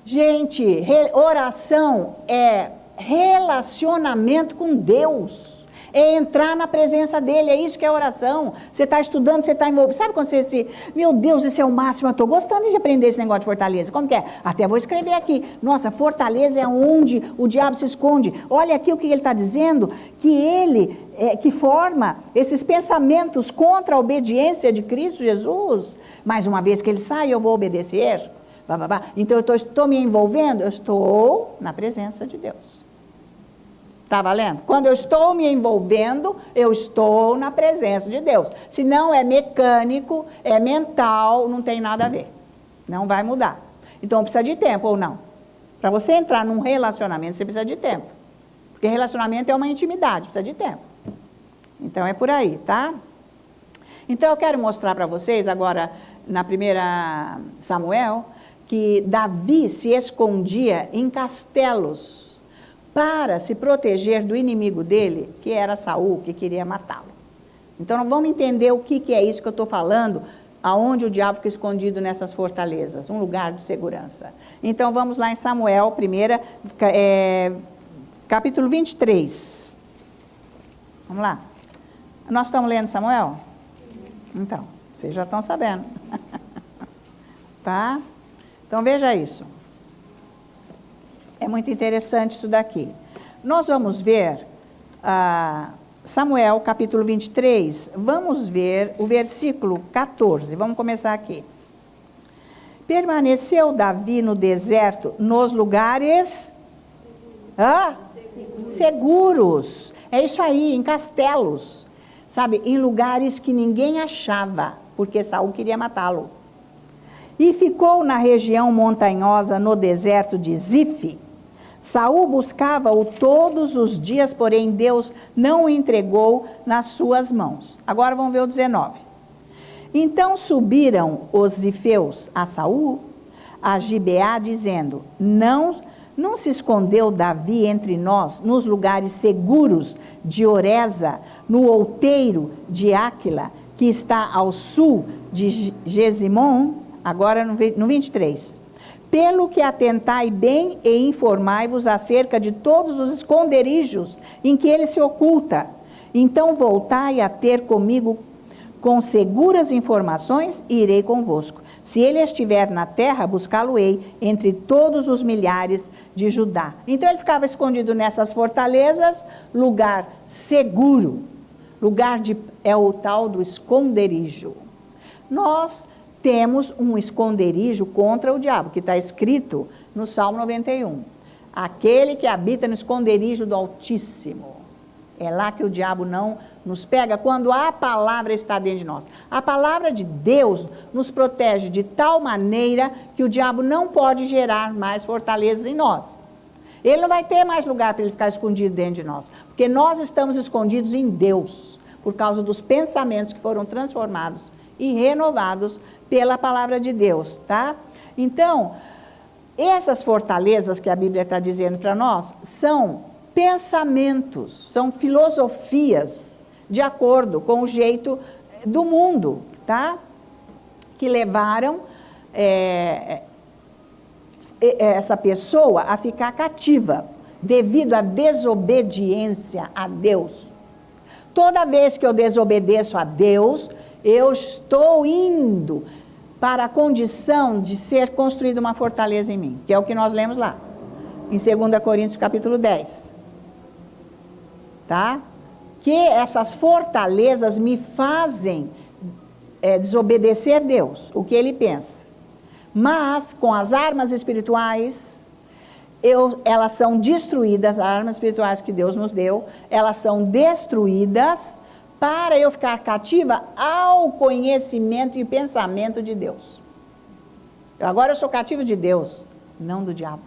Gente, oração é relacionamento com Deus. É entrar na presença dele, é isso que é oração. Você está estudando, você está envolvido. Sabe quando você meu Deus, esse é o máximo, eu estou gostando de aprender esse negócio de fortaleza. Como que é? Até vou escrever aqui. Nossa, fortaleza é onde o diabo se esconde. Olha aqui o que ele está dizendo, que ele que forma esses pensamentos contra a obediência de Cristo Jesus. Mais uma vez que ele sai, eu vou obedecer. Então eu estou me envolvendo, eu estou na presença de Deus. Está valendo? Quando eu estou me envolvendo, eu estou na presença de Deus. Se não é mecânico, é mental, não tem nada a ver. Não vai mudar. Então precisa de tempo ou não? Para você entrar num relacionamento, você precisa de tempo. Porque relacionamento é uma intimidade, precisa de tempo. Então é por aí, tá? Então eu quero mostrar para vocês agora, na primeira Samuel, que Davi se escondia em castelos para se proteger do inimigo dele, que era Saul, que queria matá-lo. Então, nós vamos entender o que é isso que eu estou falando, aonde o diabo fica escondido nessas fortalezas, um lugar de segurança. Então, vamos lá em Samuel, capítulo 23. Vamos lá. Nós estamos lendo Samuel? Então, vocês já estão sabendo. Tá? Então, veja isso. É muito interessante isso daqui. Nós vamos ver Samuel, capítulo 23, vamos ver o versículo 14. Vamos começar aqui. Permaneceu Davi no deserto, nos lugares seguros. É isso aí, em castelos. Sabe, em lugares que ninguém achava, porque Saul queria matá-lo. E ficou na região montanhosa, no deserto de Zif. Saul buscava-o todos os dias, porém Deus não o entregou nas suas mãos. Agora vamos ver o 19. Então subiram os zifeus a Saul, a Gibeá, dizendo: Não se escondeu Davi entre nós, nos lugares seguros de Oreza, no outeiro de Áquila, que está ao sul de Gesimon? Agora no 23. Pelo que atentai bem e informai-vos acerca de todos os esconderijos em que ele se oculta. Então voltai a ter comigo com seguras informações e irei convosco. Se ele estiver na terra, buscá-lo-ei entre todos os milhares de Judá. Então ele ficava escondido nessas fortalezas, lugar seguro. É o tal do esconderijo. Nós temos um esconderijo contra o diabo, que está escrito no Salmo 91. Aquele que habita no esconderijo do Altíssimo. É lá que o diabo não nos pega, quando a palavra está dentro de nós. A palavra de Deus nos protege de tal maneira que o diabo não pode gerar mais fortalezas em nós. Ele não vai ter mais lugar para ele ficar escondido dentro de nós, porque nós estamos escondidos em Deus, por causa dos pensamentos que foram transformados e renovados pela palavra de Deus, tá? Então, essas fortalezas que a Bíblia está dizendo para nós são pensamentos, são filosofias de acordo com o jeito do mundo, tá? Que levaram essa pessoa a ficar cativa devido à desobediência a Deus. Toda vez que eu desobedeço a Deus, eu estou indo para a condição de ser construída uma fortaleza em mim, que é o que nós lemos lá, em 2 Coríntios capítulo 10. Tá? Que essas fortalezas me fazem desobedecer Deus, o que Ele pensa. Mas, com as armas espirituais, elas são destruídas, as armas espirituais que Deus nos deu, elas são destruídas para eu ficar cativa ao conhecimento e pensamento de Deus. Agora eu sou cativo de Deus, não do diabo.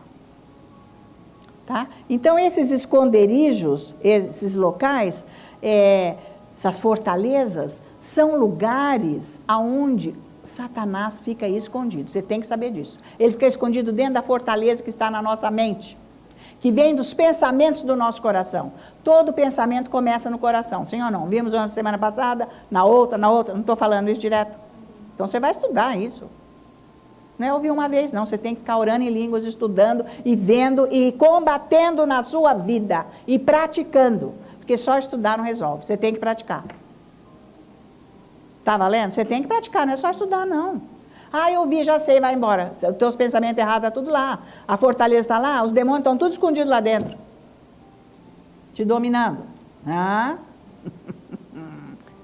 Tá? Então, esses esconderijos, esses locais, essas fortalezas, são lugares aonde Satanás fica aí escondido. Você tem que saber disso. Ele fica escondido dentro da fortaleza que está na nossa mente, que vem dos pensamentos do nosso coração. Todo pensamento começa no coração, sim ou não? Vimos na semana passada, na outra, não estou falando isso direto. Então, você vai estudar isso. Não é ouvir uma vez, não. Você tem que ficar orando em línguas, estudando e vendo e combatendo na sua vida e praticando. Porque só estudar não resolve. Você tem que praticar. Tá valendo? Você tem que praticar, não é só estudar, não. Ah, eu vi, já sei, vai embora. Os teus pensamentos errados estão tudo lá. A fortaleza está lá, os demônios estão tudo escondidos lá dentro. Te dominando. Ah?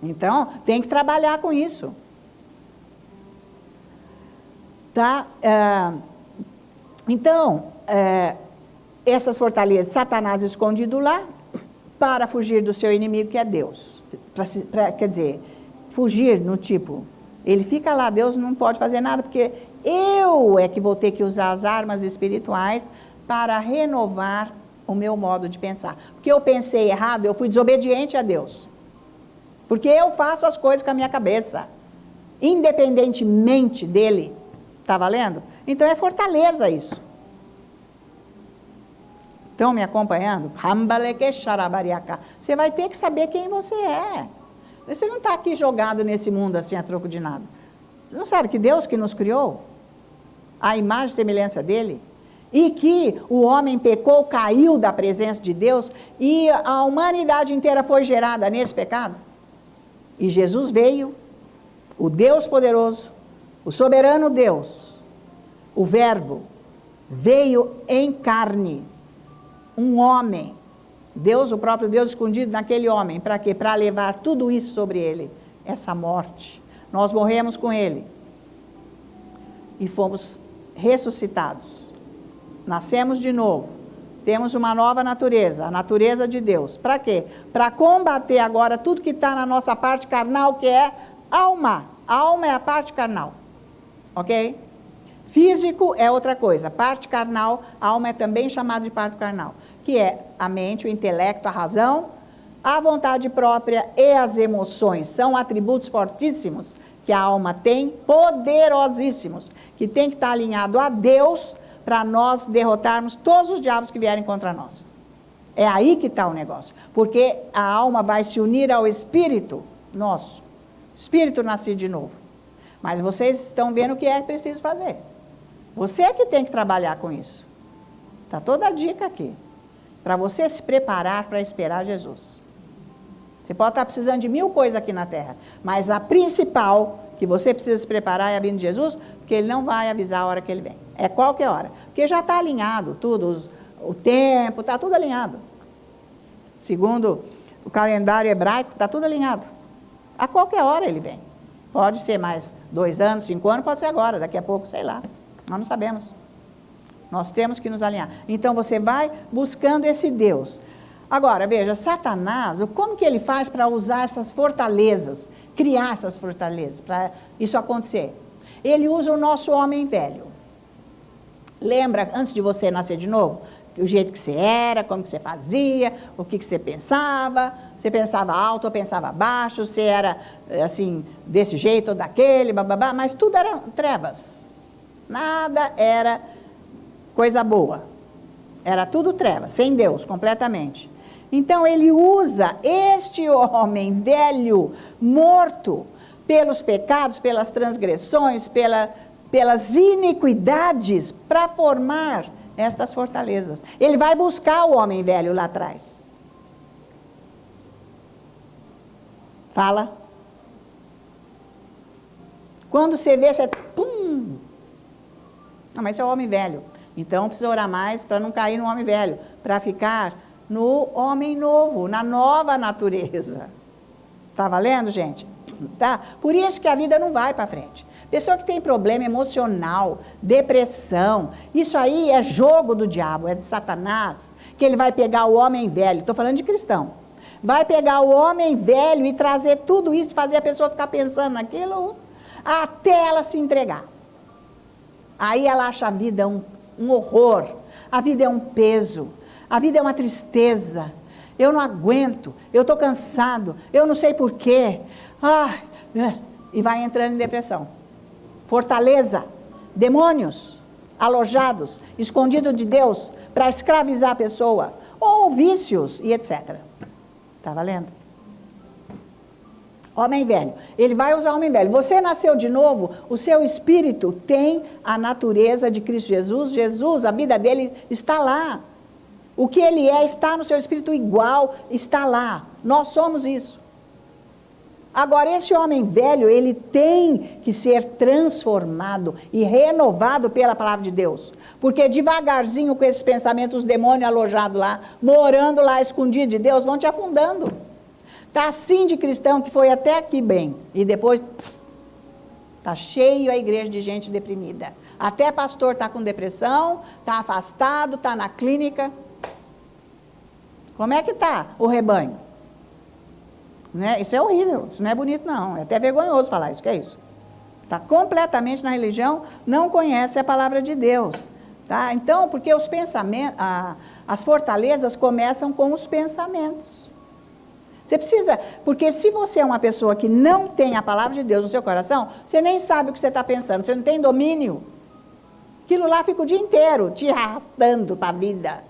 Então, tem que trabalhar com isso. Tá? Então, essas fortalezas, Satanás escondido lá, para fugir do seu inimigo, que é Deus. Quer dizer, fugir no tipo, ele fica lá, Deus não pode fazer nada, porque eu é que vou ter que usar as armas espirituais para renovar o meu modo de pensar. Porque eu pensei errado, eu fui desobediente a Deus. Porque eu faço as coisas com a minha cabeça, independentemente dele. Está valendo? Então é fortaleza isso. Estão me acompanhando? Você vai ter que saber quem você é. Você não está aqui jogado nesse mundo assim a troco de nada. Você não sabe que Deus que nos criou, a imagem e semelhança dele, e que o homem pecou, caiu da presença de Deus, e a humanidade inteira foi gerada nesse pecado. E Jesus veio, o Deus poderoso, o soberano Deus, o Verbo, veio em carne, um homem, Deus, o próprio Deus escondido naquele homem, para quê? Para levar tudo isso sobre ele, essa morte. Nós morremos com ele e fomos ressuscitados, nascemos de novo, temos uma nova natureza, a natureza de Deus. Para quê? Para combater agora tudo que está na nossa parte carnal, que é alma. A alma é a parte carnal, ok? Físico é outra coisa, parte carnal, a alma é também chamada de parte carnal, que é a mente, o intelecto, a razão, a vontade própria e as emoções. São atributos fortíssimos que a alma tem, poderosíssimos, que tem que estar alinhado a Deus para nós derrotarmos todos os diabos que vierem contra nós. É aí que está o negócio, porque a alma vai se unir ao espírito nosso, espírito nascido de novo. Mas vocês estão vendo o que é preciso fazer. Você é que tem que trabalhar com isso. Está toda a dica aqui. Para você se preparar para esperar Jesus. Você pode estar precisando de 1000 coisas aqui na terra, mas a principal que você precisa se preparar é a vinda de Jesus, porque ele não vai avisar a hora que ele vem. É qualquer hora. Porque já está alinhado tudo, o tempo, está tudo alinhado. Segundo o calendário hebraico, está tudo alinhado. A qualquer hora ele vem. Pode ser mais 2 anos, 5 anos, pode ser agora, daqui a pouco, sei lá. Nós não sabemos. Nós temos que nos alinhar. Então você vai buscando esse Deus. Agora, veja, Satanás, como que ele faz para usar essas fortalezas, criar essas fortalezas, para isso acontecer? Ele usa o nosso homem velho. Lembra, antes de você nascer de novo, o jeito que você era, como que você fazia, o que você pensava alto ou pensava baixo, você era assim, desse jeito ou daquele, bababá, mas tudo era trevas. Nada era coisa boa. Era tudo trevas, sem Deus, completamente. Então ele usa este homem velho, morto, pelos pecados, pelas transgressões, pelas iniquidades, para formar estas fortalezas. Ele vai buscar o homem velho lá atrás. Fala. Quando você vê, você... Pum! Não, mas esse é o homem velho. Então precisa orar mais para não cair no homem velho, para ficar no homem novo, na nova natureza. Tá valendo, gente? Tá? Por isso que a vida não vai para frente. Pessoa que tem problema emocional, depressão, isso aí é jogo do diabo, é de Satanás, que ele vai pegar o homem velho, estou falando de cristão, vai pegar o homem velho e trazer tudo isso, fazer a pessoa ficar pensando naquilo, até ela se entregar. Aí ela acha a vida um horror, a vida é um peso, a vida é uma tristeza, eu não aguento, eu estou cansado, eu não sei porquê, e vai entrando em depressão. Fortaleza, demônios alojados, escondidos de Deus, para escravizar a pessoa, ou vícios e etc. Está valendo? Homem velho, ele vai usar homem velho. Você nasceu de novo, o seu espírito tem a natureza de Cristo Jesus. Jesus, a vida dele está lá. O que ele é está no seu espírito igual, está lá. Nós somos isso. Agora, esse homem velho, ele tem que ser transformado e renovado pela palavra de Deus. Porque devagarzinho, com esses pensamentos, os demônios alojados lá, morando lá, escondidos de Deus, vão te afundando. Está assim de cristão que foi até aqui bem. E depois, está cheio a igreja de gente deprimida. Até pastor está com depressão, está afastado, está na clínica. Como é que está o rebanho? Né? Isso é horrível, isso não é bonito não, é até vergonhoso falar isso, que é isso? Está completamente na religião, não conhece a palavra de Deus, tá? Então, porque os pensamentos, as fortalezas começam com os pensamentos. Você precisa, porque se você é uma pessoa que não tem a palavra de Deus no seu coração, você nem sabe o que você está pensando, você não tem domínio. Aquilo lá fica o dia inteiro te arrastando para a vida.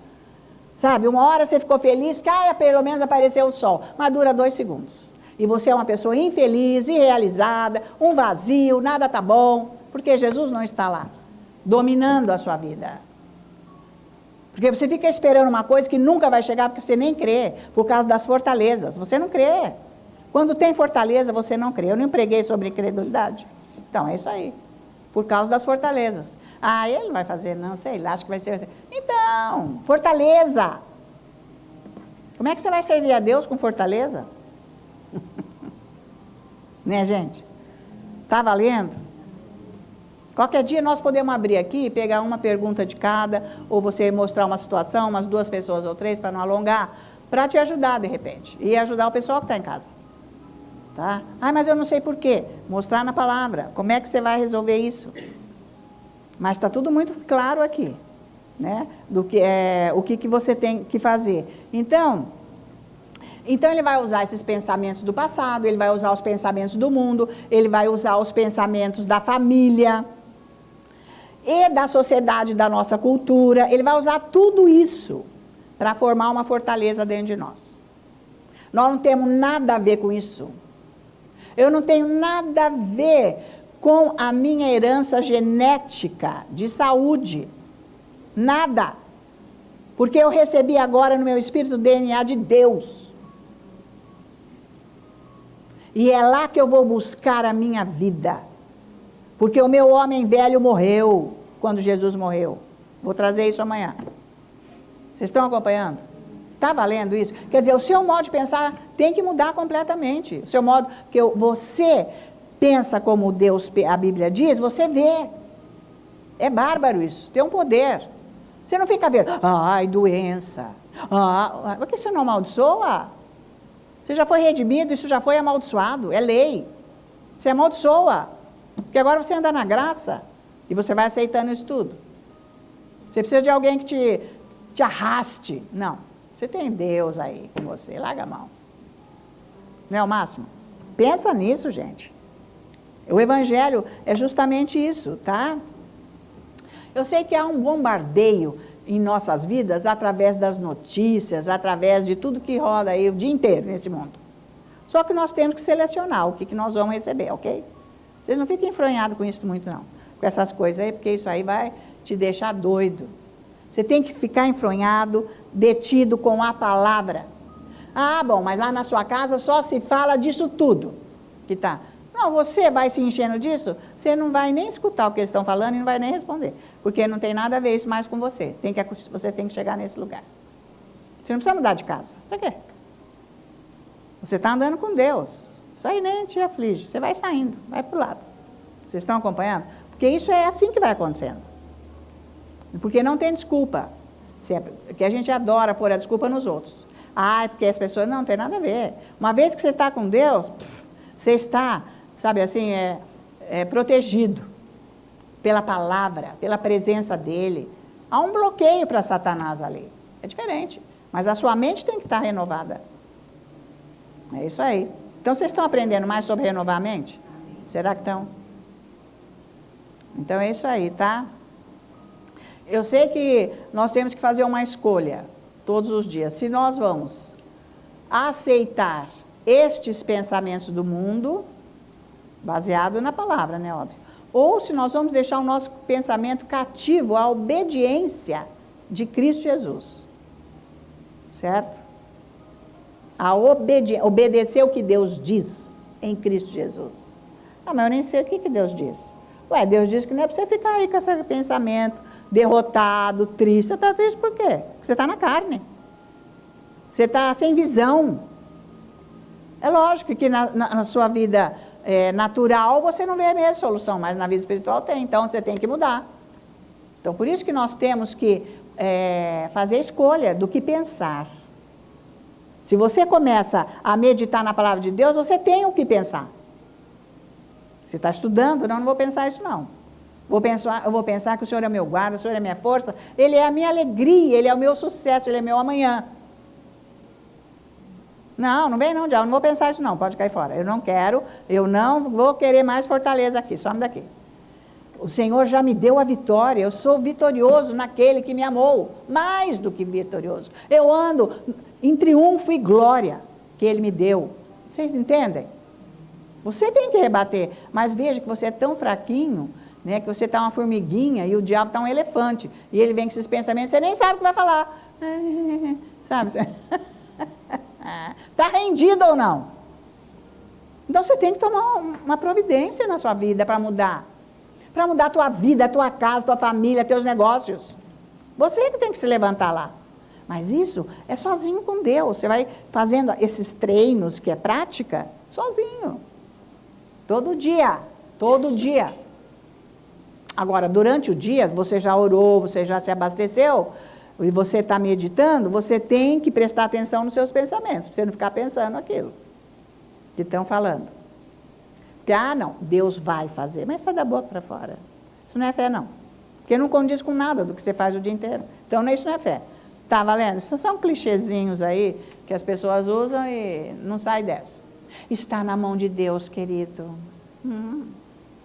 Sabe, uma hora você ficou feliz, porque pelo menos apareceu o sol, mas dura 2 segundos. E você é uma pessoa infeliz, irrealizada, um vazio, nada está bom, porque Jesus não está lá, dominando a sua vida. Porque você fica esperando uma coisa que nunca vai chegar, porque você nem crê, por causa das fortalezas. Você não crê. Quando tem fortaleza, você não crê. Eu não preguei sobre incredulidade. Então, é isso aí. Por causa das fortalezas. Ele não vai fazer, não sei lá, acho que vai ser. Então, fortaleza. Como é que você vai servir a Deus com fortaleza? Né, gente? Tá valendo? Qualquer dia nós podemos abrir aqui e pegar uma pergunta de cada, ou você mostrar uma situação, umas 2 pessoas ou 3, para não alongar, para te ajudar de repente, e ajudar o pessoal que está em casa. Tá? Mas eu não sei por quê. Mostrar na palavra, como é que você vai resolver isso? Mas está tudo muito claro aqui, né? Do que o que você tem que fazer. Então ele vai usar esses pensamentos do passado, ele vai usar os pensamentos do mundo, ele vai usar os pensamentos da família e da sociedade, da nossa cultura. Ele vai usar tudo isso para formar uma fortaleza dentro de nós. Nós não temos nada a ver com isso. Eu não tenho nada a ver com a minha herança genética de saúde. Nada. Porque eu recebi agora no meu espírito o DNA de Deus. E é lá que eu vou buscar a minha vida. Porque o meu homem velho morreu quando Jesus morreu. Vou trazer isso amanhã. Vocês estão acompanhando? Está valendo isso? Quer dizer, o seu modo de pensar tem que mudar completamente. O seu modo, que você pensa como Deus, a Bíblia diz, você vê. É bárbaro isso, tem um poder. Você não fica vendo, doença. Por que você não amaldiçoa? Você já foi redimido, isso já foi amaldiçoado, é lei. Você amaldiçoa, porque agora você anda na graça e você vai aceitando isso tudo. Você precisa de alguém que te arraste. Não, você tem Deus aí com você, larga a mão. Não é o máximo? Pensa nisso, gente. O evangelho é justamente isso, tá? Eu sei que há um bombardeio em nossas vidas através das notícias, através de tudo que roda aí o dia inteiro nesse mundo. Só que nós temos que selecionar o que nós vamos receber, ok? Vocês não fiquem enfronhados com isso muito não, com essas coisas aí, porque isso aí vai te deixar doido. Você tem que ficar enfronhado, detido com a palavra. Bom, mas lá na sua casa só se fala disso tudo que tá. Não, você vai se enchendo disso, você não vai nem escutar o que eles estão falando e não vai nem responder. Porque não tem nada a ver isso mais com você. Você tem que chegar nesse lugar. Você não precisa mudar de casa. Para quê? Você está andando com Deus. Isso aí nem te aflige. Você vai saindo, vai para o lado. Vocês estão acompanhando? Porque isso é assim que vai acontecendo. Porque não tem desculpa. Que a gente adora pôr a desculpa nos outros. Porque as pessoas... Não tem nada a ver. Uma vez que você está com Deus, você está... Sabe assim, protegido pela palavra, pela presença dele. Há um bloqueio para Satanás ali. É diferente. Mas a sua mente tem que estar renovada. É isso aí. Então, vocês estão aprendendo mais sobre renovar a mente? Será que estão? Então, é isso aí, tá? Eu sei que nós temos que fazer uma escolha todos os dias. Se nós vamos aceitar estes pensamentos do mundo... baseado na palavra, né, óbvio. Ou se nós vamos deixar o nosso pensamento cativo à obediência de Cristo Jesus. Certo? Obedecer o que Deus diz em Cristo Jesus. Mas eu nem sei o que Deus diz. Deus diz que não é para você ficar aí com esse pensamento derrotado, triste. Você está triste por quê? Porque você está na carne. Você está sem visão. É lógico que na sua vida... natural, você não vê a mesma solução, mas na vida espiritual tem, então você tem que mudar. Então, por isso que nós temos que fazer a escolha do que pensar. Se você começa a meditar na palavra de Deus, você tem o que pensar. Você está estudando? Não vou pensar isso não. Eu vou pensar que o Senhor é meu guarda, o Senhor é minha força, Ele é a minha alegria, Ele é o meu sucesso, Ele é meu amanhã. Não vem não, diabo, não vou pensar isso não, pode cair fora. Eu não vou querer mais fortaleza aqui, some daqui. O Senhor já me deu a vitória, eu sou vitorioso naquele que me amou, mais do que vitorioso. Eu ando em triunfo e glória que Ele me deu. Vocês entendem? Você tem que rebater, mas veja que você é tão fraquinho, né, que você está uma formiguinha e o diabo está um elefante. E ele vem com esses pensamentos, você nem sabe o que vai falar. Sabe? Está rendido ou não? Então você tem que tomar uma providência na sua vida para mudar. Para mudar a tua vida, a tua casa, a tua família, teus negócios. Você que tem que se levantar lá. Mas isso é sozinho com Deus. Você vai fazendo esses treinos, que é prática, sozinho. Todo dia, todo dia. Agora, durante o dia, você já orou, você já se abasteceu, e você está meditando, você tem que prestar atenção nos seus pensamentos, para você não ficar pensando aquilo que estão falando. Porque, não, Deus vai fazer, mas sai da boca para fora. Isso não é fé, não. Porque não condiz com nada do que você faz o dia inteiro. Então, isso não é fé. Tá valendo? Isso são clichêzinhos aí que as pessoas usam e não sai dessa. Está na mão de Deus, querido.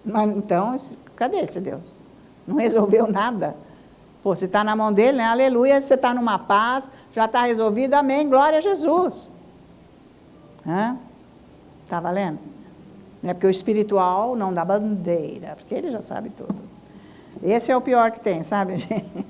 Mas, então, cadê esse Deus? Não resolveu nada. Pô, se está na mão dele, né? Aleluia, você está numa paz, já está resolvido, amém, glória a Jesus. Está valendo? Não é porque o espiritual não dá bandeira, porque ele já sabe tudo. Esse é o pior que tem, sabe, gente?